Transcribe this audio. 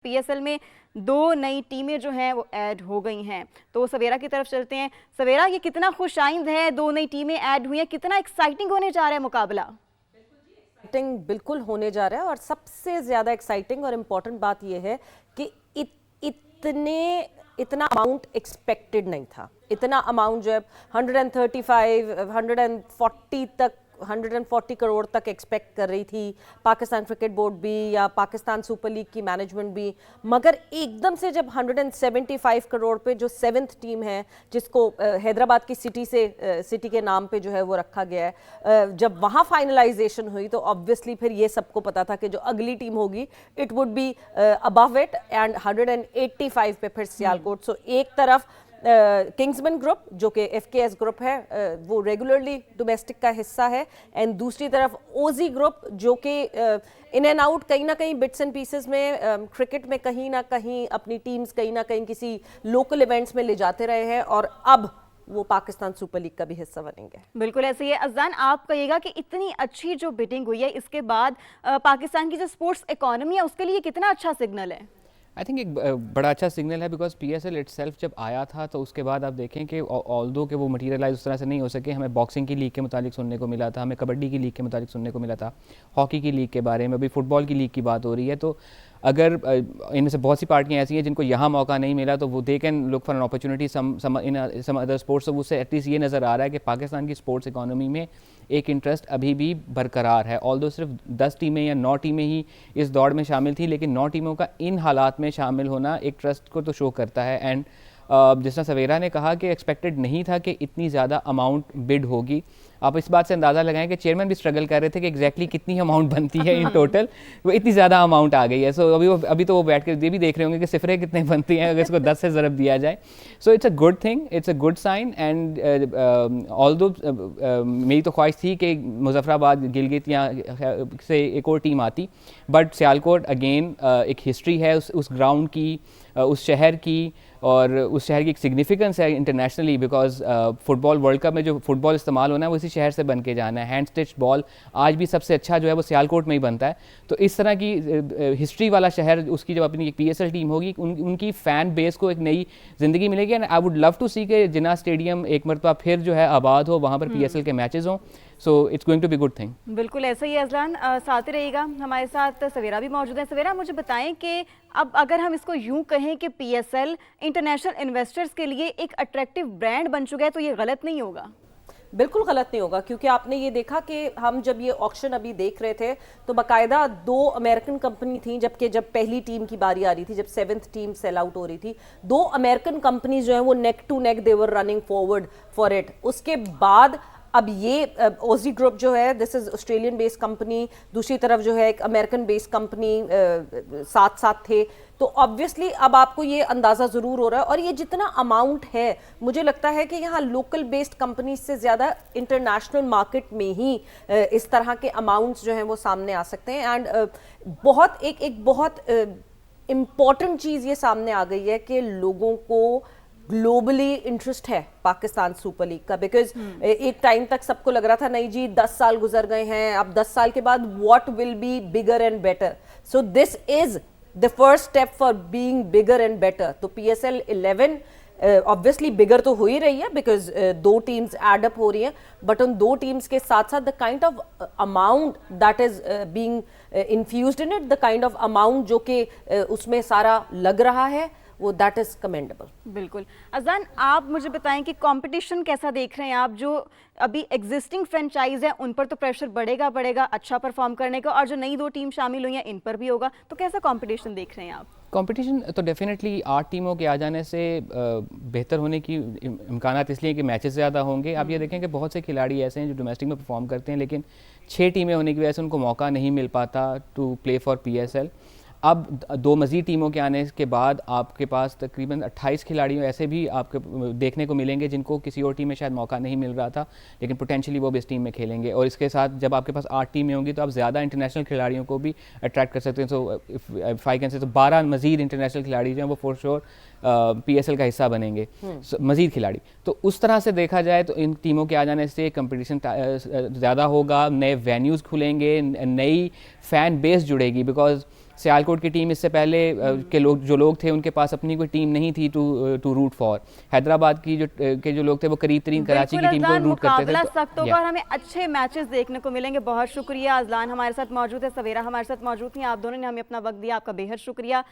PSL में दो नई टीमें जो हैं वो ऐड हो गई हैं। तो सवेरा की तरफ चलते हैं। सवेरा, ये कितना खुशाइंद है, दो नई टीमें ऐड हुई हैं, कितना एक्साइटिंग होने जा रहा है मुकाबला? एक्साइटिंग बिल्कुल होने जा रहा है और सबसे ज़्यादा एक्साइटिंग और इम्पॉर्टेंट बात यह है कि इतना अमाउंट एक्सपेक्टेड नहीं था। इतना अमाउंट जो है 135, 140 तक 140 करोड़ तक एक्सपेक्ट कर रही थी पाकिस्तान क्रिकेट बोर्ड भी या पाकिस्तान सुपर लीग की मैनेजमेंट भी, मगर एकदम से जब 175 करोड़ पे जो 7th टीम है जिसको हैदराबाद की सिटी के नाम पे जो है वो रखा गया है, जब वहाँ फाइनलाइजेशन हुई तो ऑब्वियसली फिर ये सबको पता था कि जो अगली टीम होगी it would be above it and 185 पे फिर सियालकोट। सो एक तरफ किंग्समैन ग्रुप जो कि एफकेएस ग्रुप है वो रेगुलरली डोमेस्टिक का हिस्सा है, एंड दूसरी तरफ ओजी ग्रुप जो कि इन एंड आउट कहीं ना कहीं बिट्स एंड पीसेस में क्रिकेट में कहीं ना कहीं अपनी टीम्स कहीं ना कहीं किसी लोकल इवेंट्स में ले जाते रहे हैं और अब वो पाकिस्तान सुपर लीग का भी हिस्सा बनेंगे। बिल्कुल ऐसे ही है। अज़ान, आप कहिएगा कि इतनी अच्छी जो बिडिंग हुई है इसके बाद पाकिस्तान की जो स्पोर्ट्स इकोनॉमी है उसके लिए कितना अच्छा सिग्नल है? आई थिंक एक बड़ा अच्छा सिग्नल है बिकॉज पीएसएल इटसेल्फ जब आया था तो उसके बाद आप देखें कि ऑल्दो कि वो मटीरियलाइज उस तरह से नहीं हो सके, हमें बॉक्सिंग की लीग के मुतालिक सुनने को मिला था, हमें कबड्डी की लीग के मुतालिक सुनने को मिला था, हॉकी की लीग के बारे में, अभी फुटबॉल की लीग की बात हो रही है। तो अगर इनमें से बहुत सी पार्टियाँ ऐसी हैं जिनको यहाँ मौका नहीं मिला तो वो they can look for an opportunity some other sports. तो उससे एटलीस्ट ये नज़र आ रहा है कि पाकिस्तान की स्पोर्ट्स इकोनॉमी में एक इंटरेस्ट अभी भी बरकरार है। ऑल्दो सिर्फ 10 टीमें या 9 टीमें ही इस दौड़ में शामिल थी, लेकिन 9 टीमों का इन हालात में शामिल होना एक ट्रस्ट को तो शो करता है। एंड जिस तरह सवेरा ने कहा कि एक्सपेक्टेड नहीं था कि इतनी ज़्यादा अमाउंट बिड होगी। आप इस बात से अंदाज़ा लगाएं कि चेयरमैन भी स्ट्रगल कर रहे थे कि एग्जैक्टली कितनी अमाउंट बनती है इन टोटल, वो इतनी ज़्यादा अमाउंट आ गई है। सो अभी तो वो बैठ कर ये भी देख रहे होंगे कि सिफरे कितने बनती हैं अगर इसको 10 से ज़रब दिया जाए। So it's a good thing, it's a good sign. And although मेरी तो ख्वाहिश थी कि मुजफ्फराबाद गिलगित या से एक और टीम आती, बट सियालकोट अगेन एक हिस्ट्री है उस ग्राउंड की, उस शहर की, और उस शहर की एक सिग्निफिकेंस है internationally because football world cup में जो फुटबॉल इस्तेमाल होना है वो इसी शहर से बन के जाना है। हैंड स्टिच बॉल आज भी सबसे अच्छा जो है वो सियालकोट में ही बनता है। तो इस तरह की हिस्ट्री वाला शहर, उसकी जब अपनी एक पीएसएल टीम होगी उनकी फ़ैन बेस को एक नई ज़िंदगी मिलेगी। And I would love to see के जिन्ना स्टेडियम एक मरतबा फिर जो है आबाद हो, वहाँ पर पीएसएल के मैचेस हों। So it's going to be good thing. बिल्कुल ऐसा ही है अज़लान, साथ ही रहिएगा। हमारे साथ सवेरा भी मौजूद है। सवेरा, मुझे बताएं कि अब अगर हम इसको यूं कहें कि पीएसएल इंटरनेशनल इन्वेस्टर्स के लिए एक अट्रैक्टिव ब्रांड बन चुका है तो ये गलत नहीं होगा? बिल्कुल गलत नहीं होगा, क्योंकि आपने ये देखा कि हम जब ये ऑक्शन अभी देख रहे थे तो बाकायदा 2 अमेरिकन कंपनी थी, जबकि जब पहली टीम की बारी आ रही थी, जब 7th टीम सेल आउट हो रही थी, 2 अमेरिकन कंपनीज जो है वो neck to neck they were running forward for it. उसके बाद अब ये ओजी ग्रुप जो है, this is Australian based company, दूसरी तरफ जो है एक अमेरिकन बेस्ड कंपनी साथ साथ थे। तो ऑब्वियसली अब आपको ये अंदाज़ा ज़रूर हो रहा है, और ये जितना अमाउंट है मुझे लगता है कि यहाँ लोकल बेस्ड कंपनी से ज़्यादा इंटरनेशनल मार्केट में ही इस तरह के अमाउंट्स जो हैं वो सामने आ सकते हैं। एंड बहुत इम्पॉर्टेंट चीज़ ये सामने आ गई है कि लोगों को ग्लोबली इंटरेस्ट है पाकिस्तान सुपर लीग का, बिकॉज एक टाइम तक सबको लग रहा था नहीं जी 10 साल गुजर गए हैं, अब 10 साल के बाद what will be bigger and better. So this is the first step for being bigger and better. तो पीएसएल 11 ऑब्वियसली बिगर तो हो ही रही है बिकॉज 2 टीम्स एड अप हो रही हैं, बट उन 2 टीम्स के साथ साथ the kind of amount that is being infused in it, the kind of amount जो कि उसमें सारा लग रहा है, वो दैट इज कमेंडेबल। बिल्कुल। अज़ान, आप मुझे बताएं कि कंपटीशन कैसा देख रहे हैं आप? जो अभी एग्जिस्टिंग फ्रेंचाइज है उन पर तो प्रेशर बढ़ेगा अच्छा परफॉर्म करने का, और जो नई 2 टीम शामिल हुई हैं इन पर भी होगा, तो कैसा कंपटीशन देख रहे हैं आप? कंपटीशन तो डेफिनेटली 8 टीमों के आ जाने से बेहतर होने की इम्कानात इसलिए कि मैचेस ज़्यादा होंगे। आप ये देखें कि बहुत से खिलाड़ी ऐसे हैं जो डोमेस्टिक में परफॉर्म करते हैं, लेकिन 6 टीमें होने की वजह से उनको मौका नहीं मिल पाता टू प्ले फॉर पीएसएल। अब 2 मज़ीद टीमों के आने के बाद आपके पास तकरीबन 28 खिलाड़ियों ऐसे भी आपके देखने को मिलेंगे जिनको किसी और टीम में शायद मौका नहीं मिल रहा था, लेकिन पोटेंशियली वो भी इस टीम में खेलेंगे। और इसके साथ जब आपके पास 8 टीमें होंगी तो आप ज़्यादा इंटरनेशनल खिलाड़ियों को भी अट्रैक्ट कर सकते हैं। So if I can say तो 12 मज़ीद इंटरनेशनल खिलाड़ी जो हैं वो फॉर श्योर पीएसएल का हिस्सा बनेंगे, मज़ीद खिलाड़ी। तो उस तरह से देखा जाए तो इन टीमों के आ जाने से कंपटीशन ज़्यादा होगा, नए वेन्यूज़ खुलेंगे, नई फ़ैन बेस जुड़ेगी। बिकॉज सियालकोट की टीम इससे पहले के लोग थे उनके पास अपनी कोई टीम नहीं थी टू रूट फॉर। हैदराबाद की जो लोग थे वो करीब तरीन कराची की टीम को रूट करते थे। मुकाबला सख्त होगा और हमें अच्छे मैचेस देखने को मिलेंगे। बहुत शुक्रिया, अजलान हमारे साथ मौजूद है, सवेरा हमारे साथ मौजूद थी, आप दोनों ने हमें अपना वक्त दिया, आपका बेहद शुक्रिया।